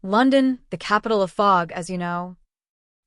London, the capital of fog, as you know.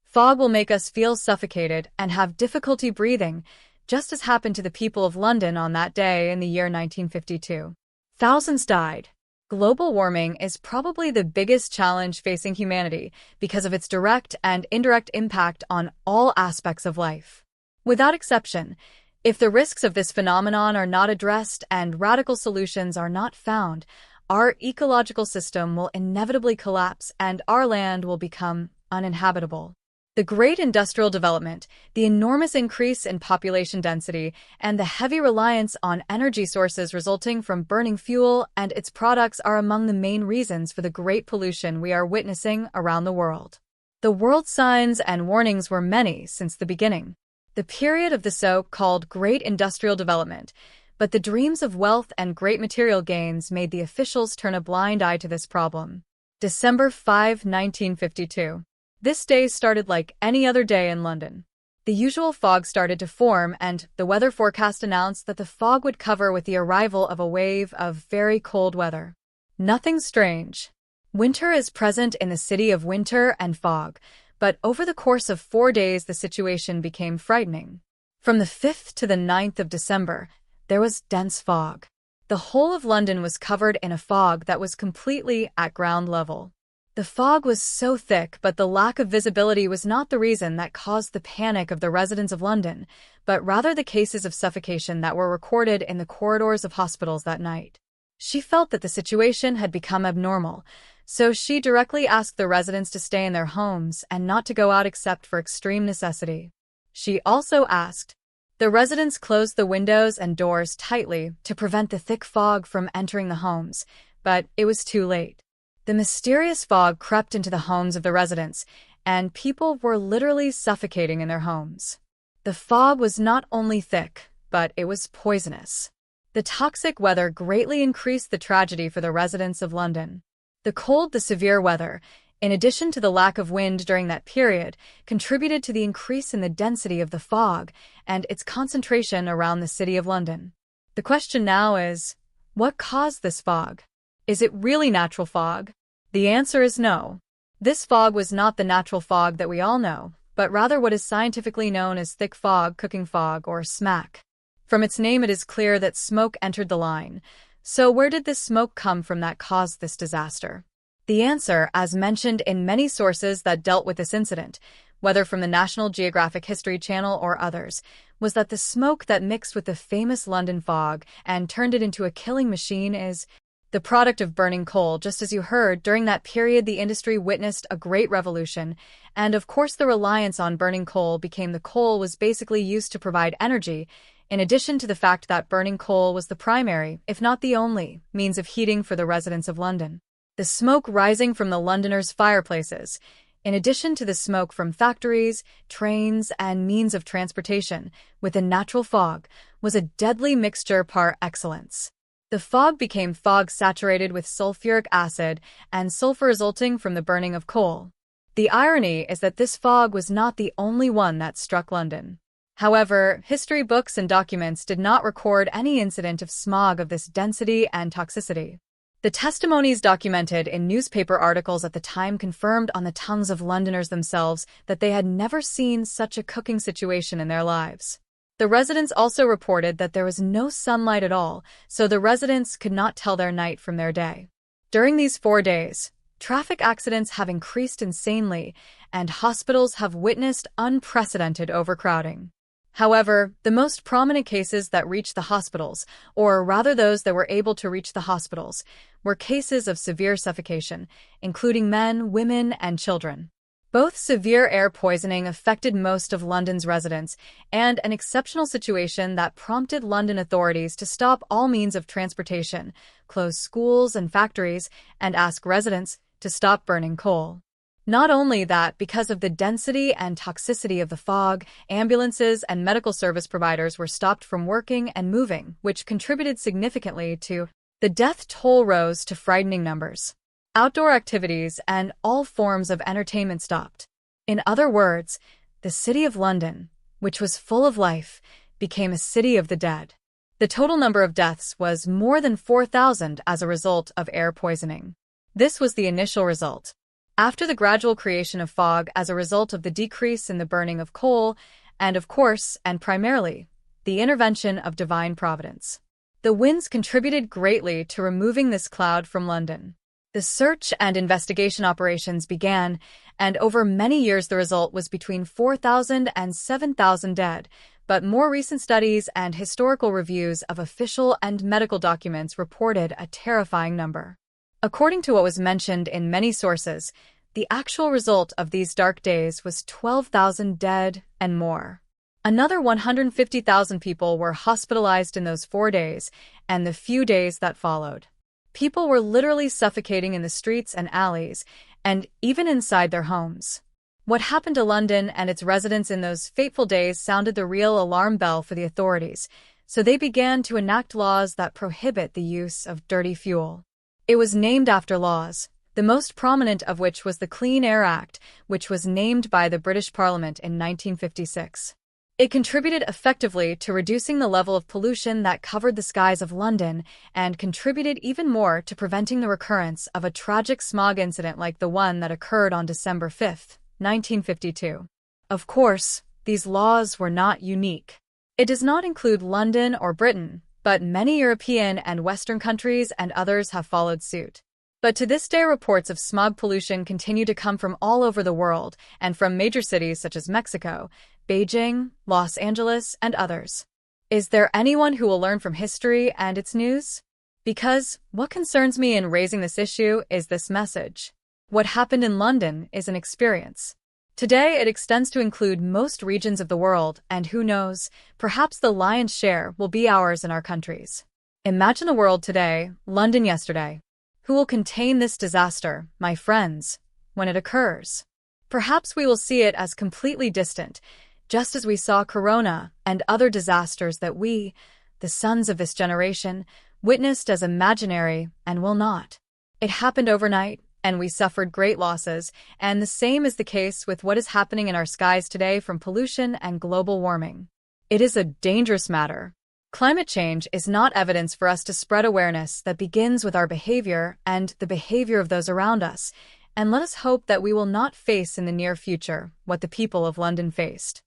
Fog will make us feel suffocated and have difficulty breathing, just as happened to the people of London on that day in the year 1952. Thousands died. Global warming is probably the biggest challenge facing humanity because of its direct and indirect impact on all aspects of life. Without exception, if the risks of this phenomenon are not addressed and radical solutions are not found, our ecological system will inevitably collapse and our land will become uninhabitable. The great industrial development, the enormous increase in population density, and the heavy reliance on energy sources resulting from burning fuel and its products are among the main reasons for the great pollution we are witnessing around the world. The world's signs and warnings were many since the beginning. The period of the so-called Great Industrial Development, but the dreams of wealth and great material gains made the officials turn a blind eye to this problem. December 5, 1952. This day started like any other day in London. The usual fog started to form, and the weather forecast announced that the fog would cover with the arrival of a wave of very cold weather. Nothing strange. Winter is present in the city of winter and fog, but over the course of 4 days the situation became frightening. From the 5th to the 9th of December, there was dense fog. The whole of London was covered in a fog that was completely at ground level. The fog was so thick, but the lack of visibility was not the reason that caused the panic of the residents of London, but rather the cases of suffocation that were recorded in the corridors of hospitals that night. She felt that the situation had become abnormal, so she directly asked the residents to stay in their homes and not to go out except for extreme necessity. She also asked the residents close the windows and doors tightly to prevent the thick fog from entering the homes, but it was too late. The mysterious fog crept into the homes of the residents, and people were literally suffocating in their homes. The fog was not only thick, but it was poisonous. The toxic weather greatly increased the tragedy for the residents of London. The severe weather, in addition to the lack of wind during that period, contributed to the increase in the density of the fog and its concentration around the city of London. The question now is, what caused this fog? Is it really natural fog? The answer is no. This fog was not the natural fog that we all know, but rather what is scientifically known as thick fog, cooking fog, or smog. From its name it is clear that smoke entered the line. So where did this smoke come from that caused this disaster? The answer, as mentioned in many sources that dealt with this incident, whether from the National Geographic History Channel or others, was that the smoke that mixed with the famous London fog and turned it into a killing machine is the product of burning coal. Just as you heard, during that period the industry witnessed a great revolution, and of course the reliance on burning coal became the coal was basically used to provide energy, in addition to the fact that burning coal was the primary, if not the only, means of heating for the residents of London. The smoke rising from the Londoners' fireplaces, in addition to the smoke from factories, trains, and means of transportation, with the natural fog, was a deadly mixture par excellence. The fog became fog saturated with sulfuric acid and sulfur resulting from the burning of coal. The irony is that this fog was not the only one that struck London. However, history books and documents did not record any incident of smog of this density and toxicity. The testimonies documented in newspaper articles at the time confirmed on the tongues of Londoners themselves that they had never seen such a cooking situation in their lives. The residents also reported that there was no sunlight at all, so the residents could not tell their night from their day. During these 4 days, traffic accidents have increased insanely, and hospitals have witnessed unprecedented overcrowding. However, the most prominent cases that reached the hospitals, or rather those that were able to reach the hospitals, were cases of severe suffocation, including men, women, and children. Both severe air poisoning affected most of London's residents, and an exceptional situation that prompted London authorities to stop all means of transportation, close schools and factories, and ask residents to stop burning coal. Not only that, because of the density and toxicity of the fog, ambulances and medical service providers were stopped from working and moving, which contributed significantly to the death toll rose to frightening numbers. Outdoor activities and all forms of entertainment stopped. In other words, the city of London, which was full of life, became a city of the dead. The total number of deaths was more than 4,000 as a result of air poisoning. This was the initial result. After the gradual creation of fog as a result of the decrease in the burning of coal, and of course, and primarily, the intervention of divine providence. The winds contributed greatly to removing this cloud from London. The search and investigation operations began, and over many years the result was between 4,000 and 7,000 dead, but more recent studies and historical reviews of official and medical documents reported a terrifying number. According to what was mentioned in many sources, the actual result of these dark days was 12,000 dead and more. Another 150,000 people were hospitalized in those 4 days and the few days that followed. People were literally suffocating in the streets and alleys, and even inside their homes. What happened to London and its residents in those fateful days sounded the real alarm bell for the authorities, so they began to enact laws that prohibit the use of dirty fuel. It was named after laws, the most prominent of which was the Clean Air Act, which was named by the British Parliament in 1956. It contributed effectively to reducing the level of pollution that covered the skies of London and contributed even more to preventing the recurrence of a tragic smog incident like the one that occurred on December 5, 1952. Of course, these laws were not unique. It does not include London or Britain, but many European and Western countries and others have followed suit. But to this day, reports of smog pollution continue to come from all over the world and from major cities such as Mexico, Beijing, Los Angeles, and others. Is there anyone who will learn from history and its news? Because what concerns me in raising this issue is this message. What happened in London is an experience. Today, it extends to include most regions of the world, and who knows, perhaps the lion's share will be ours in our countries. Imagine the world today, London yesterday. Who will contain this disaster, my friends, when it occurs? Perhaps we will see it as completely distant, just as we saw Corona and other disasters that we, the sons of this generation, witnessed as imaginary and will not. It happened overnight, and we suffered great losses, and the same is the case with what is happening in our skies today from pollution and global warming. It is a dangerous matter. Climate change is not evidence for us to spread awareness that begins with our behavior and the behavior of those around us, and let us hope that we will not face in the near future what the people of London faced.